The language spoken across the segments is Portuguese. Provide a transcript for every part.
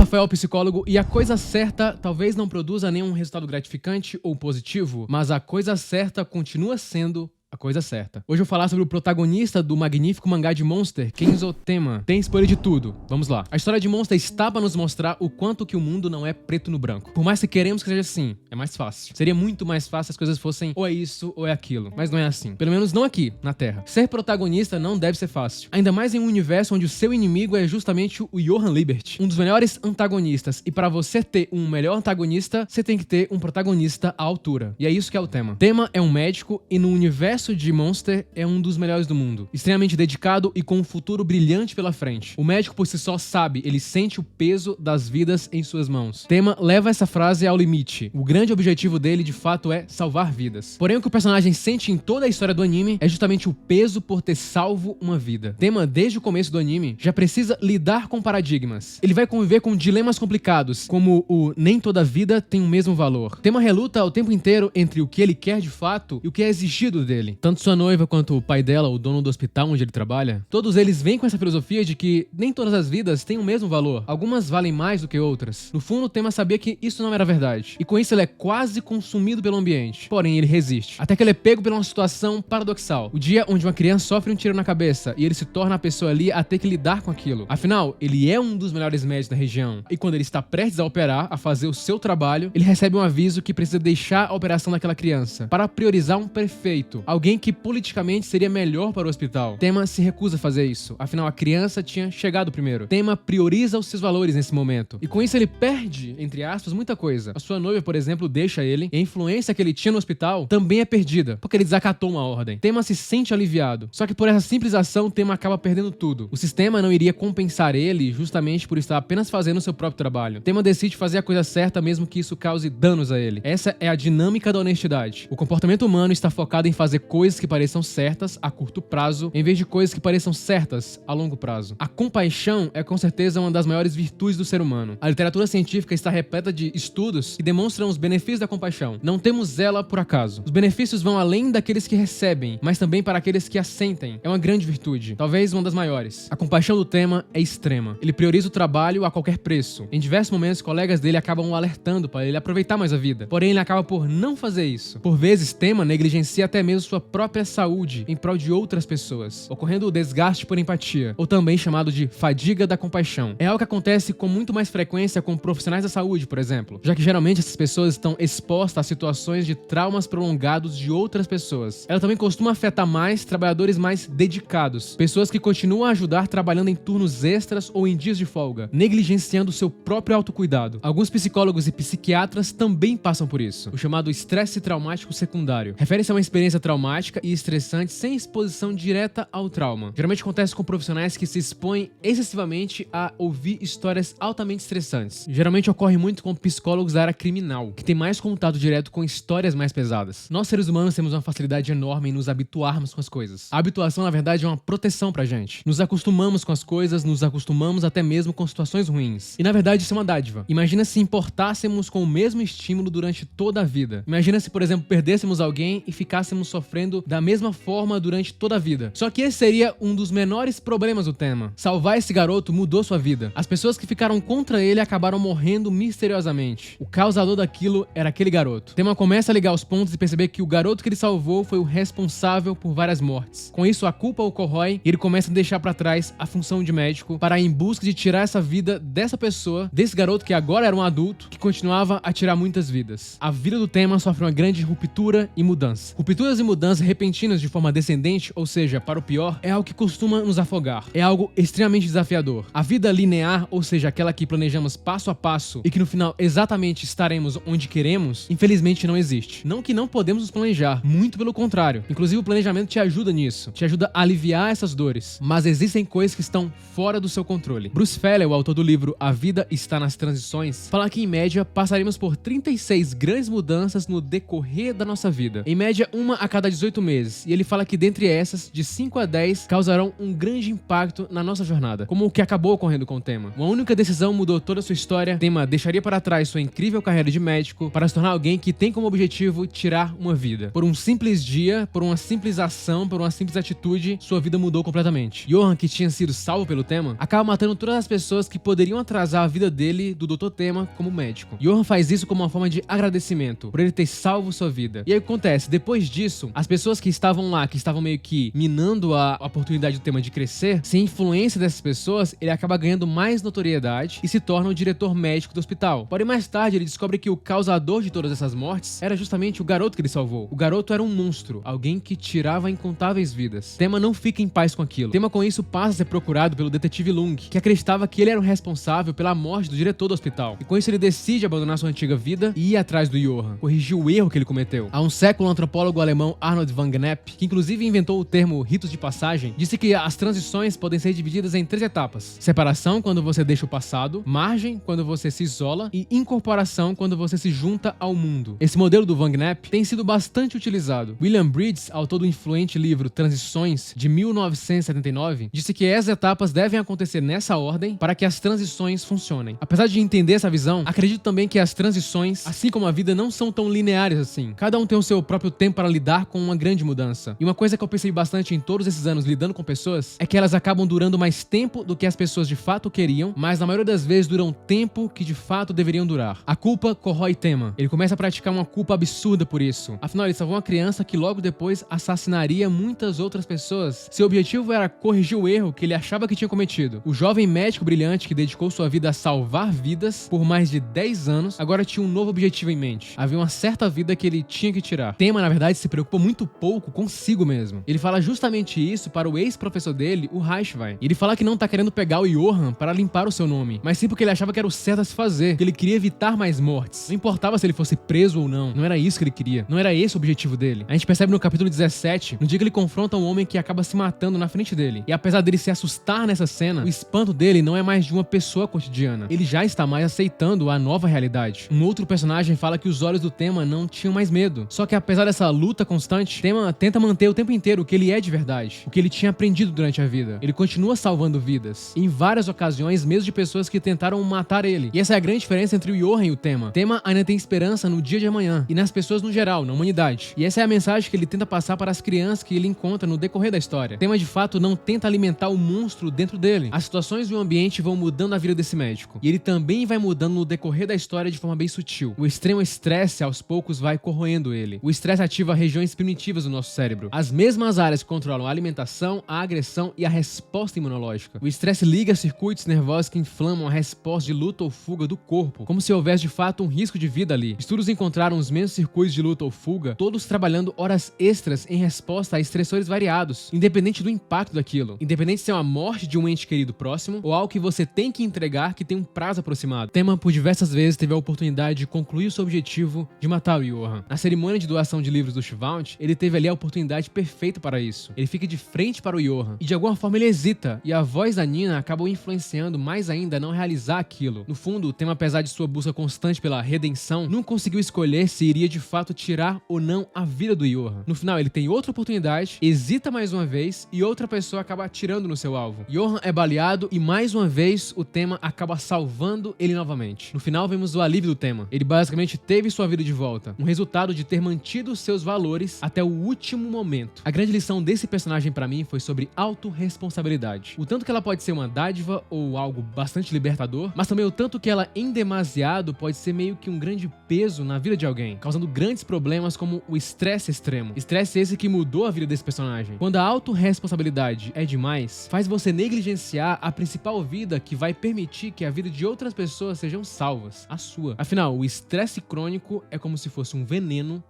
Rafael, psicólogo, e a coisa certa talvez não produza nenhum resultado gratificante ou positivo, mas a coisa certa continua sendo a coisa certa. Hoje eu vou falar sobre o protagonista do magnífico mangá de Monster, Kenzo Tema. Tem spoiler de tudo. Vamos lá. A história de Monster está para nos mostrar o quanto que o mundo não é preto no branco. Por mais que queremos que seja assim, é mais fácil. Seria muito mais fácil se as coisas fossem ou é isso ou é aquilo. Mas não é assim. Pelo menos não aqui, na Terra. Ser protagonista não deve ser fácil. Ainda mais em um universo onde o seu inimigo é justamente o Johann Liebert, um dos melhores antagonistas. E para você ter um melhor antagonista, você tem que ter um protagonista à altura. E é isso que é o Tema. Tema é um médico e no universo de Monster é um dos melhores do mundo. Extremamente dedicado e com um futuro brilhante pela frente. O médico por si só sabe, ele sente o peso das vidas em suas mãos. Tema leva essa frase ao limite. O grande objetivo dele, de fato, é salvar vidas. Porém, o que o personagem sente em toda a história do anime é justamente o peso por ter salvo uma vida. Tema, desde o começo do anime, já precisa lidar com paradigmas. Ele vai conviver com dilemas complicados, como o nem toda vida tem o mesmo valor. Tema reluta o tempo inteiro entre o que ele quer de fato e o que é exigido dele. Tanto sua noiva quanto o pai dela, o dono do hospital onde ele trabalha, todos eles vêm com essa filosofia de que nem todas as vidas têm o mesmo valor. Algumas valem mais do que outras. No fundo, o Tema sabia que isso não era verdade. E com isso ele é quase consumido pelo ambiente. Porém, ele resiste. Até que ele é pego por uma situação paradoxal. O dia onde uma criança sofre um tiro na cabeça e ele se torna a pessoa ali a ter que lidar com aquilo. Afinal, ele é um dos melhores médicos da região. E quando ele está prestes a operar, a fazer o seu trabalho, ele recebe um aviso que precisa deixar a operação daquela criança para priorizar um prefeito. Alguém que politicamente seria melhor para o hospital. Tema se recusa a fazer isso. Afinal, a criança tinha chegado primeiro. Tema prioriza os seus valores nesse momento. E com isso ele perde, entre aspas, muita coisa. A sua noiva, por exemplo, deixa ele. E a influência que ele tinha no hospital também é perdida, porque ele desacatou uma ordem. Tema se sente aliviado. Só que por essa simples ação, Tema acaba perdendo tudo. O sistema não iria compensar ele justamente por estar apenas fazendo o seu próprio trabalho. Tema decide fazer a coisa certa mesmo que isso cause danos a ele. Essa é a dinâmica da honestidade. O comportamento humano está focado em fazer coisas que pareçam certas a curto prazo, em vez de coisas que pareçam certas a longo prazo. A compaixão é com certeza uma das maiores virtudes do ser humano. A literatura científica está repleta de estudos que demonstram os benefícios da compaixão. Não temos ela por acaso. Os benefícios vão além daqueles que recebem, mas também para aqueles que a sentem. É uma grande virtude, talvez uma das maiores. A compaixão do Tema é extrema. Ele prioriza o trabalho a qualquer preço. Em diversos momentos, colegas dele acabam o alertando para ele aproveitar mais a vida. Porém, ele acaba por não fazer isso. Por vezes, Tema negligencia até mesmo sua própria saúde em prol de outras pessoas, ocorrendo o desgaste por empatia, ou também chamado de fadiga da compaixão. É algo que acontece com muito mais frequência com profissionais da saúde, por exemplo, já que geralmente essas pessoas estão expostas a situações de traumas prolongados de outras pessoas. Ela também costuma afetar mais trabalhadores mais dedicados, pessoas que continuam a ajudar trabalhando em turnos extras ou em dias de folga, negligenciando seu próprio autocuidado. Alguns psicólogos e psiquiatras também passam por isso, o chamado estresse traumático secundário. Refere-se a uma experiência traumática e estressante sem exposição direta ao trauma. Geralmente acontece com profissionais que se expõem excessivamente a ouvir histórias altamente estressantes. Geralmente ocorre muito com psicólogos da área criminal, que tem mais contato direto com histórias mais pesadas. Nós, seres humanos, temos uma facilidade enorme em nos habituarmos com as coisas. A habituação, na verdade, é uma proteção pra gente. Nos acostumamos com as coisas, nos acostumamos até mesmo com situações ruins. E, na verdade, isso é uma dádiva. Imagina se importássemos com o mesmo estímulo durante toda a vida. Imagina se, por exemplo, perdêssemos alguém e ficássemos sofrendo da mesma forma durante toda a vida. Só que esse seria um dos menores problemas do Tema. Salvar esse garoto mudou sua vida. As pessoas que ficaram contra ele acabaram morrendo misteriosamente. O causador daquilo era aquele garoto. Tema começa a ligar os pontos e perceber que o garoto que ele salvou foi o responsável por várias mortes. Com isso, a culpa o corrói e ele começa a deixar pra trás a função de médico para ir em busca de tirar essa vida dessa pessoa, desse garoto que agora era um adulto, que continuava a tirar muitas vidas. A vida do Tema sofre uma grande ruptura e mudança. Rupturas e mudanças repentinas de forma descendente, ou seja, para o pior, é algo que costuma nos afogar. É algo extremamente desafiador. A vida linear, ou seja, aquela que planejamos passo a passo e que no final exatamente estaremos onde queremos, infelizmente não existe. Não que não podemos nos planejar, muito pelo contrário. Inclusive o planejamento te ajuda nisso, te ajuda a aliviar essas dores. Mas existem coisas que estão fora do seu controle. Bruce Feiler, o autor do livro A Vida Está nas Transições, fala que em média passaremos por 36 grandes mudanças no decorrer da nossa vida. Em média, uma a cada 18 meses, e ele fala que dentre essas, de 5 a 10 causarão um grande impacto na nossa jornada, como o que acabou ocorrendo com o Tema. Uma única decisão mudou toda a sua história. Tema deixaria para trás sua incrível carreira de médico para se tornar alguém que tem como objetivo tirar uma vida. Por um simples dia, por uma simples ação, por uma simples atitude, sua vida mudou completamente. Johan, que tinha sido salvo pelo Tema, acaba matando todas as pessoas que poderiam atrasar a vida dele, do Dr. Tema, como médico. Johan faz isso como uma forma de agradecimento por ele ter salvo sua vida. E aí o que acontece? Depois disso, as pessoas que estavam lá, que estavam meio que minando a oportunidade do Tema de crescer, sem influência dessas pessoas, ele acaba ganhando mais notoriedade e se torna o diretor médico do hospital. Porém, mais tarde, ele descobre que o causador de todas essas mortes era justamente o garoto que ele salvou. O garoto era um monstro, alguém que tirava incontáveis vidas. Tema não fica em paz com aquilo. Tema, com isso, passa a ser procurado pelo detetive Lung, que acreditava que ele era o responsável pela morte do diretor do hospital. E com isso, ele decide abandonar sua antiga vida e ir atrás do Johan, corrigir o erro que ele cometeu. Há um século, o antropólogo alemão Arnold van Gennep, que inclusive inventou o termo ritos de passagem, disse que as transições podem ser divididas em 3 etapas: separação, quando você deixa o passado; margem, quando você se isola; e incorporação, quando você se junta ao mundo. Esse modelo do Van Gennep tem sido bastante utilizado. William Bridges, autor do influente livro Transições, de 1979, disse que essas etapas devem acontecer nessa ordem para que as transições funcionem. Apesar de entender essa visão, acredito também que as transições, assim como a vida, não são tão lineares assim. Cada um tem o seu próprio tempo para lidar com uma grande mudança. E uma coisa que eu percebi bastante em todos esses anos lidando com pessoas é que elas acabam durando mais tempo do que as pessoas de fato queriam, mas na maioria das vezes duram tempo que de fato deveriam durar. A culpa corrói Tema. Ele começa a praticar uma culpa absurda por isso. Afinal, ele salvou uma criança que logo depois assassinaria muitas outras pessoas. Seu objetivo era corrigir o erro que ele achava que tinha cometido. O jovem médico brilhante que dedicou sua vida a salvar vidas por mais de 10 anos, agora tinha um novo objetivo em mente. Havia uma certa vida que ele tinha que tirar. Tema, na verdade, se preocupou muito pouco consigo mesmo. Ele fala justamente isso para o ex-professor dele, o Reichwein. E ele fala que não tá querendo pegar o Johan para limpar o seu nome, mas sim porque ele achava que era o certo a se fazer, que ele queria evitar mais mortes. Não importava se ele fosse preso ou não. Não era isso que ele queria. Não era esse o objetivo dele. A gente percebe no capítulo 17, no dia que ele confronta um homem que acaba se matando na frente dele. E apesar dele se assustar nessa cena, o espanto dele não é mais de uma pessoa cotidiana. Ele já está mais aceitando a nova realidade. Um outro personagem fala que os olhos do Tema não tinham mais medo. Só que apesar dessa luta constante, Tema tenta manter o tempo inteiro o que ele é de verdade, o que ele tinha aprendido durante a vida. Ele continua salvando vidas, em várias ocasiões, mesmo de pessoas que tentaram matar ele. E essa é a grande diferença entre o Johan e o Tema. Tema ainda tem esperança no dia de amanhã e nas pessoas no geral, na humanidade. E essa é a mensagem que ele tenta passar para as crianças que ele encontra no decorrer da história. Tema, de fato, não tenta alimentar o monstro dentro dele. As situações e o ambiente vão mudando a vida desse médico. E ele também vai mudando no decorrer da história de forma bem sutil. O extremo estresse, aos poucos, vai corroendo ele. O estresse ativa regiões primitivas do nosso cérebro. As mesmas áreas que controlam a alimentação, a agressão e a resposta imunológica. O estresse liga circuitos nervosos que inflamam a resposta de luta ou fuga do corpo, como se houvesse de fato um risco de vida ali. Estudos encontraram os mesmos circuitos de luta ou fuga, todos trabalhando horas extras em resposta a estressores variados, independente do impacto daquilo. Independente se é uma morte de um ente querido próximo ou algo que você tem que entregar que tem um prazo aproximado. Tema, por diversas vezes, teve a oportunidade de concluir o seu objetivo de matar o Johan. Na cerimônia de doação de livros do Shivaunt, ele teve ali a oportunidade perfeita para isso. Ele fica de frente para o Johan e de alguma forma ele hesita, e a voz da Nina acabou influenciando mais ainda a não realizar aquilo. No fundo, o Tema, apesar de sua busca constante pela redenção, não conseguiu escolher se iria de fato tirar ou não a vida do Johan. No final, ele tem outra oportunidade, hesita mais uma vez e outra pessoa acaba atirando no seu alvo. Johan é baleado e mais uma vez o Tema acaba salvando ele novamente. No final, vemos o alívio do Tema. Ele basicamente teve sua vida de volta, um resultado de ter mantido seus valores até o último momento. A grande lição desse personagem pra mim foi sobre autorresponsabilidade. O tanto que ela pode ser uma dádiva ou algo bastante libertador, mas também o tanto que ela em demasiado pode ser meio que um grande peso na vida de alguém, causando grandes problemas como o estresse extremo. Estresse esse que mudou a vida desse personagem. Quando a autorresponsabilidade é demais, faz você negligenciar a principal vida que vai permitir que a vida de outras pessoas sejam salvas, a sua. Afinal, o estresse crônico é como se fosse um veneno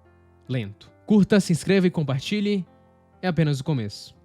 lento. Curta, se inscreva e compartilhe. É apenas o começo.